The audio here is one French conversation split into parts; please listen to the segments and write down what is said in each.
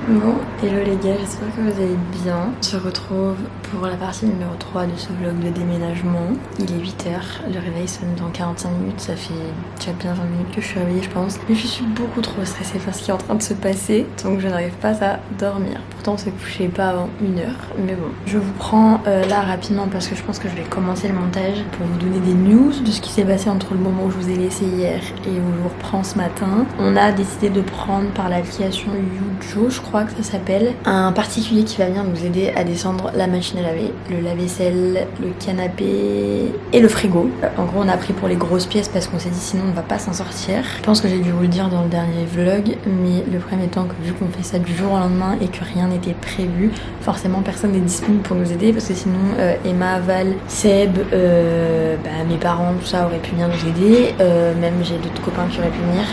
Bon, hello les gars, j'espère que vous allez bien. On se retrouve pour la partie numéro 3 de ce vlog de déménagement. Il est 8h, le réveil sonne dans 45 minutes, ça fait déjà bien 20 minutes que je suis réveillée je pense. Mais je suis beaucoup trop stressée par ce qui est en train de se passer, donc je n'arrive pas à dormir. Pourtant on s'est couché pas avant 1h, mais bon. Je vous prends là rapidement parce que je pense que je vais commencer le montage pour vous donner des news de ce qui s'est passé entre le moment où je vous ai laissé hier et où je vous reprends ce matin. On a décidé de prendre par l'application Yujo, je crois que ça s'appelle, un particulier qui va venir nous aider à descendre la machine à laver, le lave-vaisselle, le canapé et le frigo. En gros on a pris pour les grosses pièces parce qu'on s'est dit sinon on ne va pas s'en sortir. Je pense que j'ai dû vous le dire dans le dernier vlog, mais le problème étant que vu qu'on fait ça du jour au lendemain et que rien n'était prévu, forcément personne n'est disponible pour nous aider parce que sinon Emma, Val, Seb, mes parents, tout ça auraient pu venir nous aider, même j'ai d'autres copains qui auraient pu venir.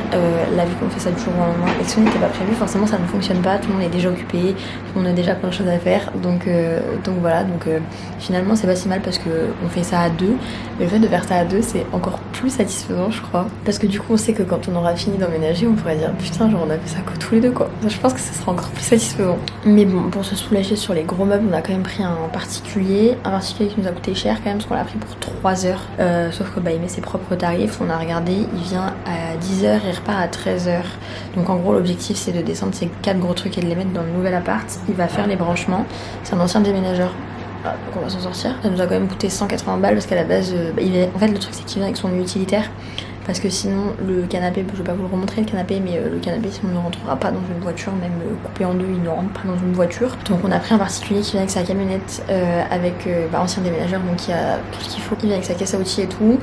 Là vu qu'on fait ça du jour au lendemain et que ce n'était pas prévu, forcément ça ne fonctionne pas, tout le monde est déjà occupé, on a déjà plein de choses à faire, donc voilà, finalement c'est pas si mal parce que on fait ça à deux, mais le fait de faire ça à deux c'est encore plus satisfaisant je crois, parce que du coup on sait que quand on aura fini d'emménager on pourrait dire putain genre on a fait ça que tous les deux quoi. Donc, je pense que ce sera encore plus satisfaisant. Mais bon, pour se soulager sur les gros meubles on a quand même pris un particulier qui nous a coûté cher quand même parce qu'on l'a pris pour 3 heures, sauf que il met ses propres tarifs, on a regardé, il vient à 10h et repart à 13h, donc en gros l'objectif c'est de descendre ces 4 gros trucs et de les mettre dans le nouvel appart. Il va faire les branchements, c'est un ancien déménageur, donc on va s'en sortir. Ça nous a quand même coûté 180 balles parce qu'à la base en fait le truc c'est qu'il vient avec son utilitaire, parce que sinon le canapé, je vais pas vous le remontrer le canapé, mais le canapé sinon ne rentrera pas dans une voiture, même coupé en deux il ne rentre pas dans une voiture. Donc on a pris un particulier qui vient avec sa camionnette avec ancien déménageur, donc il y a tout ce qu'il faut, il vient avec sa caisse à outils et tout.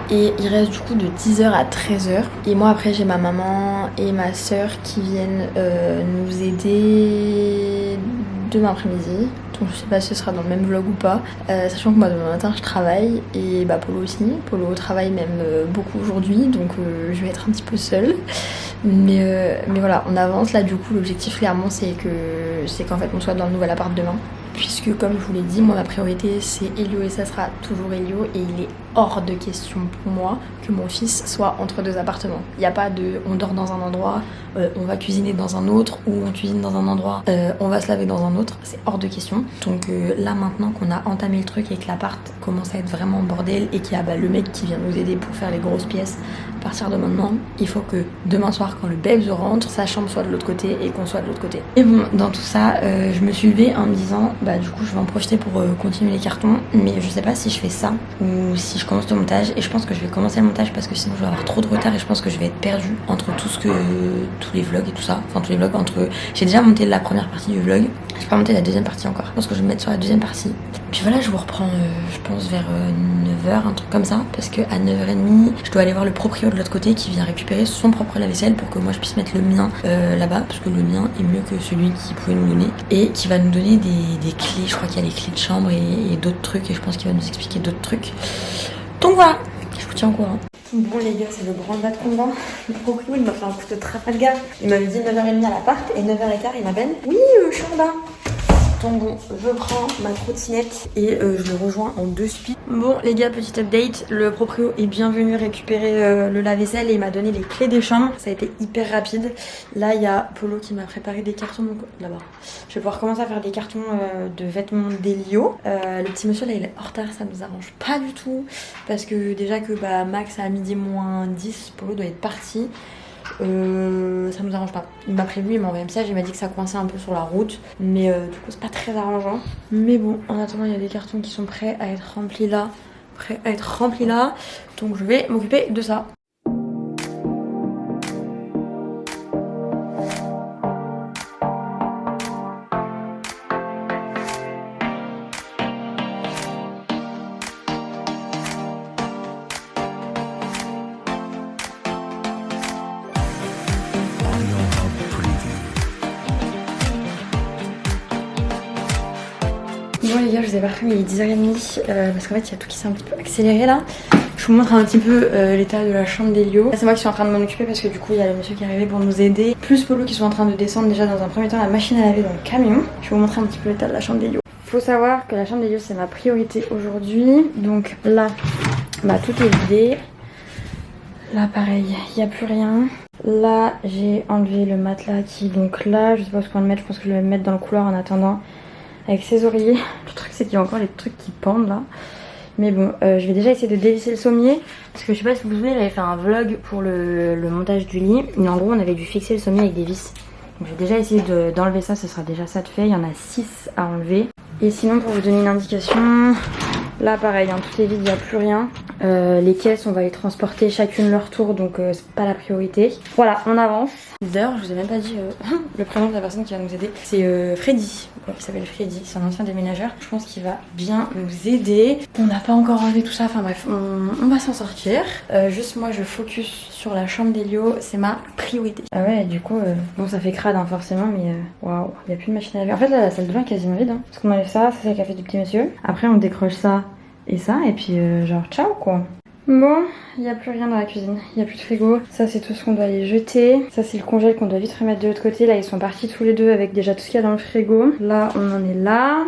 Et il reste du coup de 10h à 13h. Et moi après j'ai ma maman et ma soeur qui viennent nous aider demain après-midi. Donc je sais pas si ce sera dans le même vlog ou pas, sachant que moi demain matin je travaille et Polo aussi. Polo travaille même beaucoup aujourd'hui, donc je vais être un petit peu seule. Mais voilà, on avance là. Du coup l'objectif clairement c'est qu'en fait on soit dans le nouvel appart demain, puisque comme je vous l'ai dit, moi ma priorité c'est Elio et ça sera toujours Elio, et il est hors de question pour moi que mon fils soit entre deux appartements. Il n'y a pas de on dort dans un endroit, on va cuisiner dans un autre, ou on cuisine dans un endroit, on va se laver dans un autre, c'est hors de question. Donc là maintenant qu'on a entamé le truc et que l'appart commence à être vraiment bordel et qu'il y a le mec qui vient nous aider pour faire les grosses pièces, à partir de maintenant il faut que demain soir quand le Babs rentre, sa chambre soit de l'autre côté et qu'on soit de l'autre côté. Et bon, dans tout ça je me suis levée en me disant du coup je vais en profiter pour continuer les cartons, mais je sais pas si je fais ça ou si je commence le montage, et je pense que je vais commencer le montage parce que sinon je vais avoir trop de retard et je pense que je vais être perdue entre tous les vlogs et tout ça, enfin tous les vlogs j'ai déjà monté la première partie du vlog, j'ai pas monté la deuxième partie encore, je pense que je vais me mettre sur la deuxième partie. Puis voilà, je vous reprends je pense vers 9h, un truc comme ça, parce que à 9h30 je dois aller voir le proprio de l'autre côté qui vient récupérer son propre lave-vaisselle pour que moi je puisse mettre le mien là-bas, parce que le mien est mieux que celui qu'il pouvait nous donner, et qui va nous donner des clés, je crois qu'il y a les clés de chambre et d'autres trucs, et je pense qu'il va nous expliquer d'autres trucs. Donc voilà, je vous tiens au courant. Bon les gars, c'est le grand bas de combat. Le proprio il m'a fait un coup de Trafalgar. Il m'avait dit 9h30 à l'appart et 9h15 il m'appelle. Oui, je suis en bas. Donc bon, je prends ma trottinette et je le rejoins en 2 speed. Bon les gars, petit update, le proprio est bien venu récupérer le lave-vaisselle et il m'a donné les clés des chambres. Ça a été hyper rapide. Là il y a Polo qui m'a préparé des cartons, donc là-bas. Je vais pouvoir commencer à faire des cartons de vêtements d'Elio. Le petit monsieur là il est en retard, ça nous arrange pas du tout, parce que déjà que Max à midi moins 10, Polo doit être parti. Ça nous arrange pas. Il m'a prévenu, il m'a envoyé un message, il m'a dit que ça coinçait un peu sur la route, mais du coup c'est pas très arrangeant. Mais bon, en attendant il y a des cartons qui sont prêts à être remplis là, donc je vais m'occuper de ça. Bon les gars, je vous ai pas pris, mais il est 10h30 parce qu'en fait il y a tout qui s'est un petit peu accéléré là. Je vous montre un petit peu l'état de la chambre d'Elio. C'est moi qui suis en train de m'en occuper parce que du coup il y a le monsieur qui est arrivé pour nous aider, plus Polo qui sont en train de descendre déjà dans un premier temps la machine à laver dans le camion. Je vais vous montrer un petit peu l'état de la chambre d'Elio. Faut savoir que la chambre d'Elio c'est ma priorité aujourd'hui. Donc là, tout est vidé. Là pareil, il n'y a plus rien. Là j'ai enlevé le matelas qui est donc là, je sais pas où on va le mettre, je pense que je vais le mettre dans le couloir en attendant avec ses oreillers. Le truc c'est qu'il y a encore les trucs qui pendent là. Mais bon, je vais déjà essayer de dévisser le sommier. Parce que je sais pas si vous vous souvenez, j'avais fait un vlog pour le montage du lit. Mais en gros, on avait dû fixer le sommier avec des vis. Donc je vais déjà essayer d'enlever ça, ce sera déjà ça de fait. Il y en a 6 à enlever. Et sinon, pour vous donner une indication, là pareil, hein, tout est vide, il n'y a plus rien. Les caisses, on va les transporter chacune leur tour, donc c'est pas la priorité. Voilà, on avance. D'ailleurs, je vous ai même pas dit le prénom de la personne qui va nous aider. C'est Freddy, il s'appelle Freddy, c'est un ancien déménageur. Je pense qu'il va bien nous aider. On n'a pas encore enlevé tout ça, enfin bref, on va s'en sortir. Juste moi, je focus sur la chambre d'Elio, c'est ma priorité. Ah ouais, du coup, bon ça fait crade hein, forcément, mais waouh, il n'y a plus de machine à laver. En fait là, la salle de bain est quasiment vide. Hein, parce qu'on enlève ça, c'est le café du petit monsieur. Après, on décroche ça et ça, et puis genre ciao quoi. Bon, il n'y a plus rien dans la cuisine, il n'y a plus de frigo. Ça c'est tout ce qu'on doit aller jeter. Ça c'est le congèle qu'on doit vite remettre de l'autre côté. Là ils sont partis tous les deux avec déjà tout ce qu'il y a dans le frigo. Là on en est là.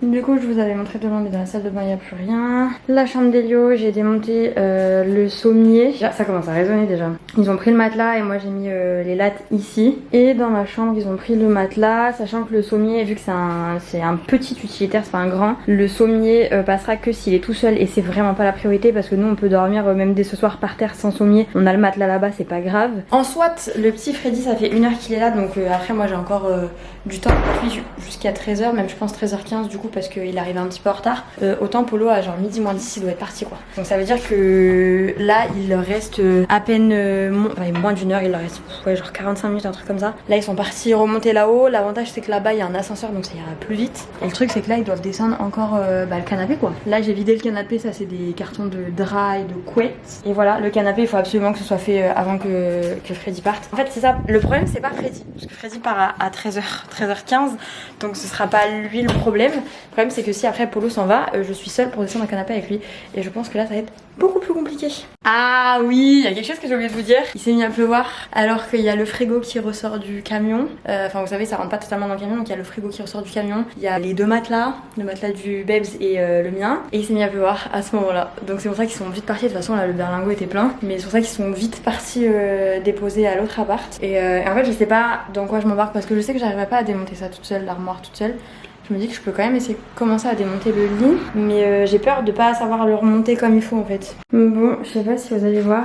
Du coup je vous avais montré devant, mais dans la salle de bain il n'y a plus rien. La chambre d'Elio, j'ai démonté le sommier. Ça commence à résonner déjà. Ils ont pris le matelas et moi j'ai mis les lattes ici. Et dans ma chambre ils ont pris le matelas, sachant que le sommier, vu que c'est un petit utilitaire, c'est pas un grand, le sommier passera que s'il est tout seul et c'est vraiment pas la priorité parce que nous on peut dormir même dès ce soir par terre sans sommier. On a le matelas là-bas, c'est pas grave. En soit, le petit Freddy ça fait 1 heure qu'il est là, donc après moi j'ai encore du temps avec lui jusqu'à 13h, même je pense 13h15 du coup parce qu'il arrive un petit peu en retard. Autant Polo à genre midi moins 10 il doit être parti quoi. Donc ça veut dire que là il leur reste à peine moins d'1 heure, il leur reste ouais, genre 45 minutes, un truc comme ça. Là ils sont partis remonter là-haut. L'avantage c'est que là-bas il y a un ascenseur donc ça ira plus vite. Et le truc c'est que là ils doivent descendre encore le canapé quoi. Là j'ai vidé le canapé, ça c'est des cartons de draps et de couettes. Et voilà, le canapé il faut absolument que ce soit fait avant que Freddy parte. En fait c'est ça, le problème c'est pas Freddy. Parce que Freddy part à 13h15 donc ce sera pas lui le problème. Le problème c'est que si après Polo s'en va, je suis seule pour descendre un canapé avec lui. Et je pense que là ça va être beaucoup plus compliqué. Ah oui, il y a quelque chose que j'ai oublié de vous dire. Il s'est mis à pleuvoir alors qu'il y a le frigo qui ressort du camion. Enfin vous savez ça rentre pas totalement dans le camion, donc il y a le frigo qui ressort du camion. Il y a les 2 matelas, le matelas du Babs et le mien. Et il s'est mis à pleuvoir à ce moment là. Donc c'est pour ça qu'ils sont vite partis. De toute façon là le berlingot était plein. Mais c'est pour ça qu'ils sont vite partis déposer à l'autre appart. Et en fait je sais pas dans quoi je m'embarque parce que je sais que j'arriverai pas à démonter ça toute seule, l'armoire toute seule. Je me dis que je peux quand même essayer de commencer à démonter le lit, mais j'ai peur de pas savoir le remonter comme il faut en fait. Bon, je sais pas si vous allez voir,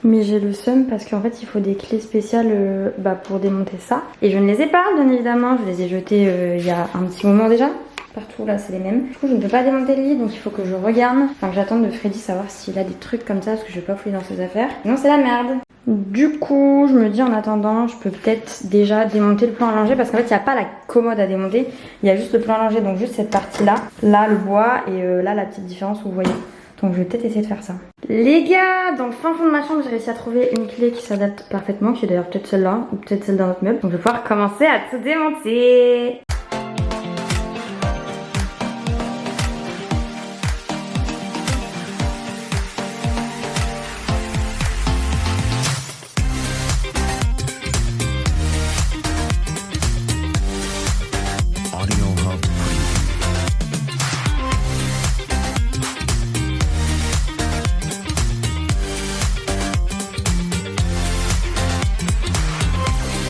mais j'ai le seum parce qu'en fait il faut des clés spéciales pour démonter ça. Et je ne les ai pas bien évidemment, je les ai jetées il y a un petit moment déjà. Partout là c'est les mêmes. Du coup je ne peux pas démonter le lit donc il faut que je regarde. Enfin que j'attende de Freddy savoir s'il a des trucs comme ça parce que je vais pas fouiller dans ses affaires. Sinon c'est la merde. Du coup je me dis en attendant je peux peut-être déjà démonter le plan à langer parce qu'en fait il n'y a pas la commode à démonter. Il y a juste le plan à langer, donc juste cette partie là. Là le bois et là la petite différence vous voyez. Donc je vais peut-être essayer de faire ça. Les gars, dans le fin fond de ma chambre j'ai réussi à trouver une clé qui s'adapte parfaitement, qui est d'ailleurs peut-être celle-là ou peut-être celle d'un autre meuble. Donc je vais pouvoir commencer à tout démonter.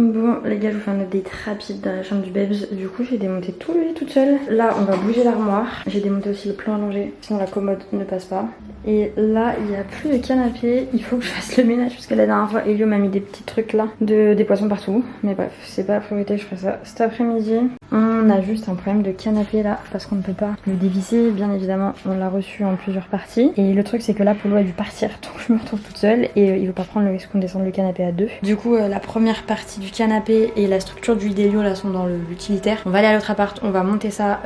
Bon les gars je vous fais un update rapide dans la chambre du Babs. Du coup j'ai démonté tout le lit toute seule. Là on va bouger l'armoire. J'ai démonté aussi le plan allongé, sinon la commode ne passe pas. Et là il n'y a plus de canapé. Il faut que je fasse le ménage parce que la dernière fois Elio m'a mis des petits trucs là, des poissons partout. Mais bref c'est pas la priorité, je ferai ça cet après-midi. On a juste un problème de canapé là parce qu'on ne peut pas le dévisser. Bien évidemment on l'a reçu en plusieurs parties. Et le truc c'est que là Polo a dû partir donc je me retrouve toute seule. Et il veut pas prendre le risque qu'on descende le canapé à 2. Du coup la première partie du canapé et la structure du lit d'Elio là sont dans l'utilitaire. On va aller à l'autre appart, on va monter ça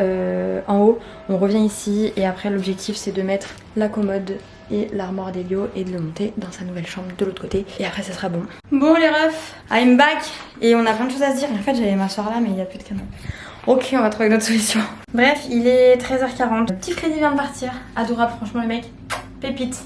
en haut. On revient ici et après l'objectif c'est de mettre la commode et l'armoire d'Elio et de le monter dans sa nouvelle chambre de l'autre côté. Et après ça sera bon. Bon les refs, I'm back. Et on a plein de choses à se dire. En fait j'allais m'asseoir là mais il n'y a plus de canapé. Ok, on va trouver une autre solution. Bref, il est 13h40. Le petit Freddy vient de partir. Adorable franchement le mec. Pépite,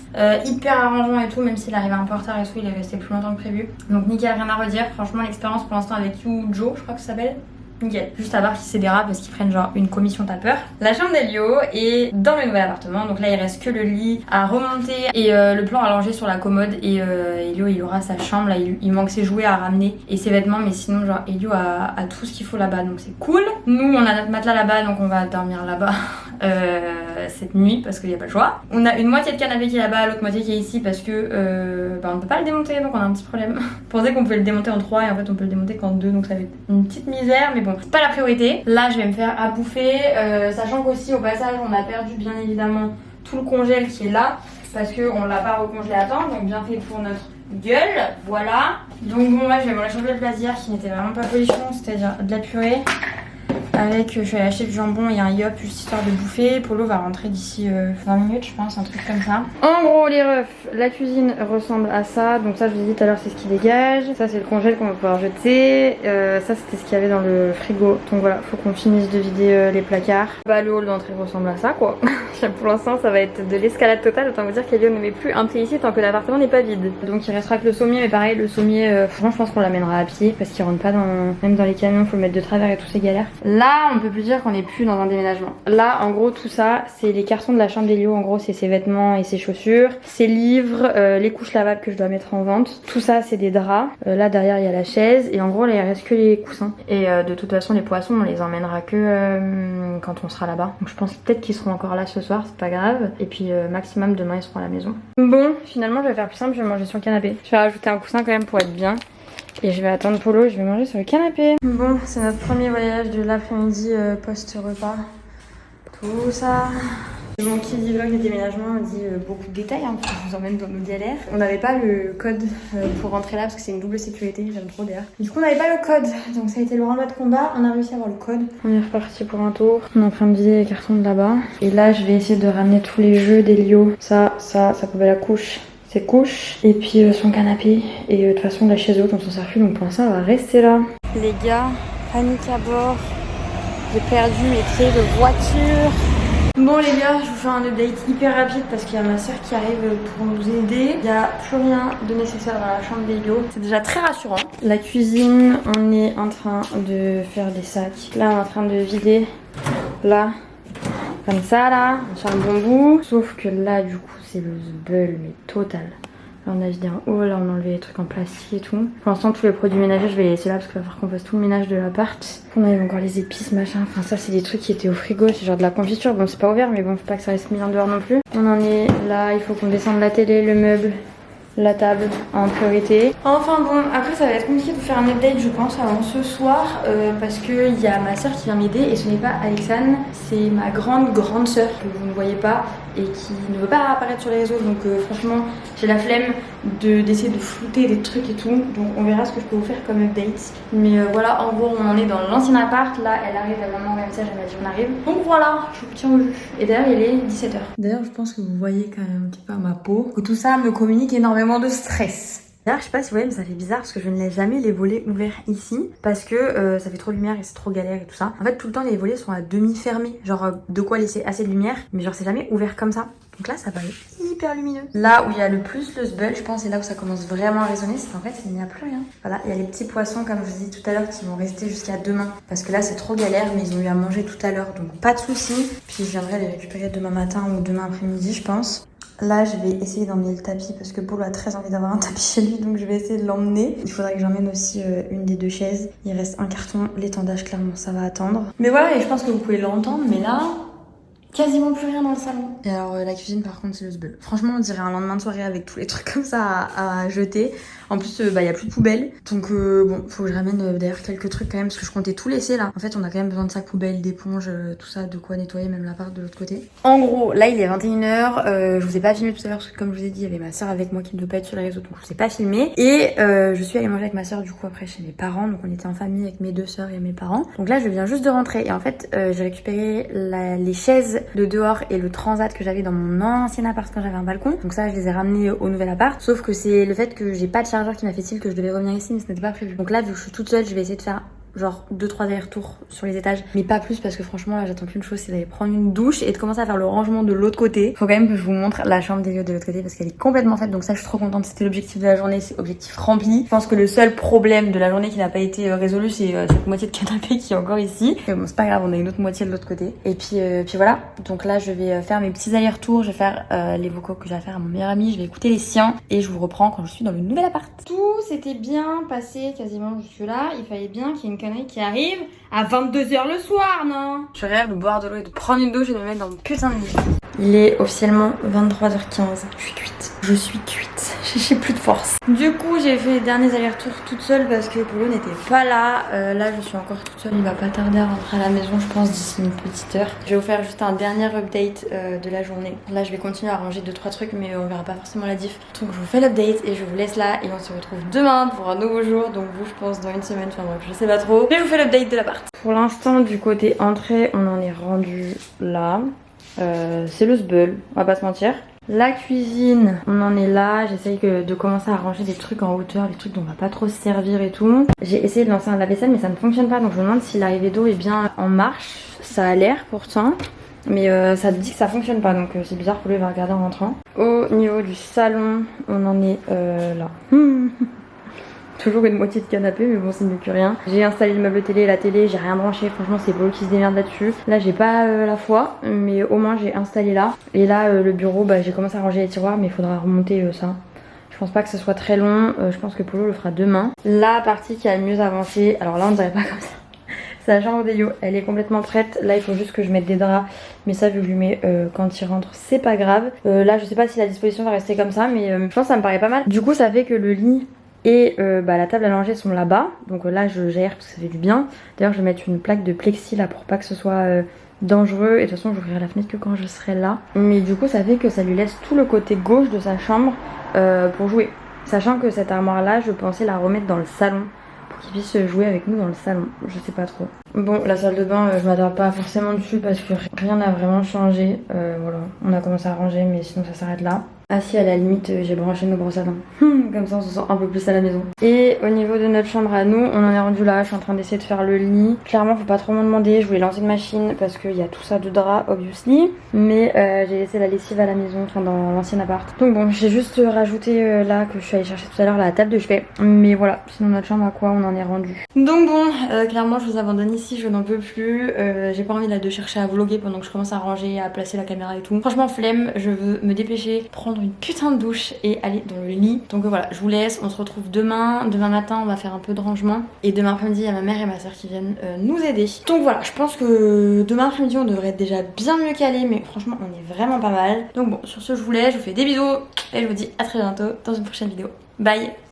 hyper arrangeant et tout, même s'il arrivait un peu en retard et tout, il est resté plus longtemps que prévu. Donc nickel, rien à redire. Franchement l'expérience pour l'instant avec You Joe, je crois que ça s'appelle. nickel. Juste à voir qui c'est des rats parce qu'ils prennent genre une commission tapeur. La chambre d'Elio est dans le nouvel appartement, donc là il reste que le lit à remonter et le plan à langer sur la commode. Et Elio il aura sa chambre, là il manque ses jouets à ramener et ses vêtements, mais sinon genre Elio a tout ce qu'il faut là-bas, donc c'est cool. Nous on a notre matelas là-bas, donc on va dormir là-bas cette nuit parce qu'il n'y a pas le choix. On a une moitié de canapé qui est là-bas, l'autre moitié qui est ici parce que on ne peut pas le démonter, donc on a un petit problème. On pensait qu'on pouvait le démonter en 3 et en fait on peut le démonter qu'en 2, donc ça va être une petite misère, mais bon, c'est pas la priorité. Là je vais me faire à bouffer, sachant qu'aussi au passage on a perdu bien évidemment tout le congèle qui est là parce qu'on l'a pas recongelé à temps, donc bien fait pour notre gueule, voilà. Donc bon, moi je vais manger le plaisir qui n'était vraiment pas folichon, c'est-à-dire de la purée. Avec, je vais acheter du jambon et un yop juste histoire de bouffer. Polo va rentrer d'ici 20 minutes je pense, un truc comme ça. En gros les refs, la cuisine ressemble à ça. Donc ça je vous ai dit tout à l'heure c'est ce qui dégage. Ça c'est le congèle qu'on va pouvoir jeter. Ça c'était ce qu'il y avait dans le frigo. Donc voilà, faut qu'on finisse de vider les placards. Bah le hall d'entrée ressemble à ça quoi. Pour l'instant ça va être de l'escalade totale. Autant vous dire qu'Elio ne met plus un pied ici tant que l'appartement n'est pas vide. Donc il restera que le sommier, mais pareil le sommier, franchement je pense qu'on l'amènera à pied parce qu'il rentre pas dans... Même dans les camions, faut le mettre de travers et tout c'est galère. Là on peut plus dire qu'on n'est plus dans un déménagement. Là en gros tout ça c'est les cartons de la chambre d'Elio. En gros c'est ses vêtements et ses chaussures, ses livres, les couches lavables que je dois mettre en vente. Tout ça c'est des draps. Là derrière il y a la chaise et en gros là il reste que les coussins. Et de toute façon les poissons on les emmènera que quand on sera là-bas. Donc je pense peut-être qu'ils seront encore là ce soir, c'est pas grave. Et puis maximum demain ils seront à la maison. Bon finalement je vais faire plus simple, je vais manger sur le canapé. Je vais rajouter un coussin quand même pour être bien. Et je vais attendre Polo, je vais manger sur le canapé. Bon, c'est notre premier voyage de l'après-midi post-repas. Tout ça. Bon, qui dit vlog de déménagement dit beaucoup de détails, hein, parce que je vous emmène dans nos galères. On n'avait pas le code pour rentrer là parce que c'est une double sécurité, j'aime trop d'ailleurs. Du coup on n'avait pas le code, donc ça a été le renvoi de combat, on a réussi à avoir le code. On est reparti pour un tour, on est en train de vider les cartons de là-bas. Et là je vais essayer de ramener tous les jeux d'Elio. Ça pouvait la couche. Ses couches et puis son canapé et de toute façon la chaise haute on s'en sert plus, donc pour l'instant on va rester là. Les gars, panique à bord, j'ai perdu mes clés de voiture. Bon les gars, je vous fais un update hyper rapide parce qu'il y a ma soeur qui arrive pour nous aider. Il n'y a plus rien de nécessaire dans la chambre d'Elio, c'est déjà très rassurant. La cuisine, on est en train de faire des sacs. Là on est en train de vider, là comme ça là, on fait un bon bout. Sauf que là du coup c'est le zbeul mais total. Là on a vidé un haut, là on a enlevé les trucs en plastique et tout. Pour l'instant tous les produits ménagers je vais les laisser là parce qu'il va falloir qu'on fasse tout le ménage de l'appart. On a encore les épices machin, enfin ça c'est des trucs qui étaient au frigo, c'est genre de la confiture. Bon c'est pas ouvert mais bon faut pas que ça reste mis en dehors non plus. On en est là, il faut qu'on descende la télé, le meuble, la table en priorité. Enfin bon, après ça va être compliqué de faire un update je pense avant ce soir parce que il y a ma soeur qui vient m'aider et ce n'est pas Alexane, c'est ma grande soeur que vous ne voyez pas et qui ne veut pas apparaître sur les réseaux, donc franchement j'ai la flemme d'essayer de flouter des trucs et tout, donc on verra ce que je peux vous faire comme update. Mais voilà, en gros on en est dans l'ancien appart, là elle arrive, elle m'a envoyé un message, elle m'a dit on arrive. Donc voilà, je vous tiens au jus. Et d'ailleurs il est 17h. D'ailleurs je pense que vous voyez quand même un petit peu à ma peau que tout ça me communique énormément de stress. D'ailleurs, je sais pas si vous voyez, mais ça fait bizarre parce que je ne laisse jamais les volets ouverts ici parce que ça fait trop de lumière et c'est trop galère et tout ça. En fait, tout le temps, les volets sont à demi fermés, genre de quoi laisser assez de lumière, mais genre c'est jamais ouvert comme ça. Donc là, ça paraît hyper lumineux. Là où il y a le plus le zbeul, je pense, et là où ça commence vraiment à résonner, c'est qu'en fait, il n'y a plus rien. Voilà, il y a les petits poissons, comme je vous dis tout à l'heure, qui vont rester jusqu'à demain. Parce que là, c'est trop galère, mais ils ont eu à manger tout à l'heure, donc pas de soucis. Puis je viendrai les récupérer demain matin ou demain après-midi, je pense. Là, je vais essayer d'emmener le tapis parce que Polo a très envie d'avoir un tapis chez lui, donc je vais essayer de l'emmener. Il faudrait que j'emmène aussi une des deux chaises. Il reste un carton, l'étendage, clairement, ça va attendre. Mais voilà, et je pense que vous pouvez l'entendre, mais là, quasiment plus rien dans le salon. Et alors, la cuisine, par contre, c'est le zbeul. Franchement, on dirait un lendemain de soirée avec tous les trucs comme ça à jeter. En plus, il y a plus de poubelle. Donc, bon, faut que je ramène d'ailleurs quelques trucs quand même parce que je comptais tout laisser là. En fait, on a quand même besoin de sacs poubelles, d'éponges, tout ça, de quoi nettoyer, même l'appart de l'autre côté. En gros, là, il est 21h. Je vous ai pas filmé tout à l'heure parce que, comme je vous ai dit, il y avait ma soeur avec moi qui ne doit pas être sur les réseaux, donc je vous ai pas filmé. Et je suis allée manger avec ma soeur du coup après chez mes parents. Donc, on était en famille avec mes deux soeurs et mes parents. Donc là, je viens juste de rentrer. Et en fait, j'ai récupéré les chaises de dehors et le transat que j'avais dans mon ancien appart quand j'avais un balcon. Donc ça, je les ai ramenés au nouvel appart. Sauf que c'est le fait que j'ai pas de chargeur qui m'a fait style que je devais revenir ici, mais ce n'était pas prévu. Donc là, vu que je suis toute seule, je vais essayer de faire genre 2-3 allers-retours sur les étages, mais pas plus parce que franchement là j'attends qu'une chose, c'est d'aller prendre une douche et de commencer à faire le rangement de l'autre côté. Faut quand même que je vous montre la chambre d'Eliott de l'autre côté parce qu'elle est complètement faite, donc ça je suis trop contente, c'était l'objectif de la journée, c'est objectif rempli. Je pense que le seul problème de la journée qui n'a pas été résolu, c'est cette moitié de canapé qui est encore ici. Mais bon, c'est pas grave, on a une autre moitié de l'autre côté. Et puis voilà, donc là je vais faire mes petits allers-retours, je vais faire les vocaux que j'ai à faire à mon meilleur ami, je vais écouter les siens et je vous reprends quand je suis dans le nouvel appart. Tout s'était bien passé quasiment jusque là, il fallait bien qu'il y ait une connerie qui arrive à 22h le soir, non? Je rêve de boire de l'eau et de prendre une douche et de me mettre dans mon putain de lit. Il est officiellement 23h15, je suis cuite. Je suis cuite, j'ai plus de force. Du coup j'ai fait les derniers allers-retours toute seule parce que Polo n'était pas là. Là je suis encore toute seule, il va pas tarder à rentrer à la maison je pense d'ici une petite heure. Je vais vous faire juste un dernier update de la journée. Là je vais continuer à ranger 2-3 trucs mais on verra pas forcément la diff. Donc je vous fais l'update et je vous laisse là et on se retrouve demain pour un nouveau jour. Donc vous je pense dans une semaine, enfin bref je sais pas trop. Mais je vous fais l'update de l'appart. Pour l'instant du côté entrée on en est rendu là. C'est le sbeul, on va pas se mentir. La cuisine, on en est là. J'essaye de commencer à ranger des trucs en hauteur, des trucs dont on va pas trop se servir et tout. J'ai essayé de lancer un lave-vaisselle mais ça ne fonctionne pas, donc je me demande si l'arrivée d'eau est bien en marche. Ça a l'air pourtant, mais ça dit que ça fonctionne pas, donc c'est bizarre pour lui, il va regarder en rentrant. Au niveau du salon, on en est là. Toujours une moitié de canapé mais bon c'est mieux que rien. J'ai installé le meuble télé et la télé, j'ai rien branché, franchement c'est Paul qui se démerde là-dessus. Là j'ai pas la foi mais au moins j'ai installé là. Et là le bureau j'ai commencé à ranger les tiroirs mais il faudra remonter ça. Je pense pas que ce soit très long, je pense que Polo le fera demain. La partie qui a le mieux avancé, alors là on dirait pas comme ça. C'est la chambre d'Elio, elle est complètement prête. Là il faut juste que je mette des draps, mais ça je lui mets quand il rentre, c'est pas grave. Là je sais pas si la disposition va rester comme ça mais je pense que ça me paraît pas mal. Du coup ça fait que le lit et la table à langer sont là-bas, donc là je gère parce que ça fait du bien. D'ailleurs je vais mettre une plaque de plexi là pour pas que ce soit dangereux, et de toute façon j'ouvrirai la fenêtre que quand je serai là. Mais du coup ça fait que ça lui laisse tout le côté gauche de sa chambre pour jouer, sachant que cette armoire là je pensais la remettre dans le salon pour qu'il puisse jouer avec nous dans le salon, je sais pas trop. Bon, la salle de bain je m'attarde pas forcément dessus parce que rien n'a vraiment changé. Voilà, on a commencé à ranger mais sinon ça s'arrête là. Ah si, à la limite j'ai branché nos brosses à dents. Comme ça on se sent un peu plus à la maison. Et au niveau de notre chambre à nous, on en est rendu là. Je suis en train d'essayer de faire le lit. Clairement faut pas trop m'en demander. Je voulais lancer une machine parce qu'il y a tout ça de drap obviously. Mais j'ai laissé la lessive à la maison, enfin dans l'ancien appart. Donc bon, j'ai juste rajouté là que je suis allée chercher tout à l'heure la table de chevet. Mais voilà, sinon notre chambre à quoi on en est rendu. Donc bon, clairement je vous abandonne ici, je n'en peux plus. J'ai pas envie là de chercher à vlogger pendant que je commence à ranger, à placer la caméra et tout. Franchement flemme, je veux me dépêcher, prendre une putain de douche et aller dans le lit. Donc voilà, je vous laisse, on se retrouve demain. Demain matin on va faire un peu de rangement. Et demain après-midi il y a ma mère et ma soeur qui viennent nous aider. Donc voilà, je pense que demain après-midi on devrait être déjà bien mieux calé. Mais franchement on est vraiment pas mal. Donc bon, sur ce je vous laisse, je vous fais des bisous. Et je vous dis à très bientôt dans une prochaine vidéo. Bye.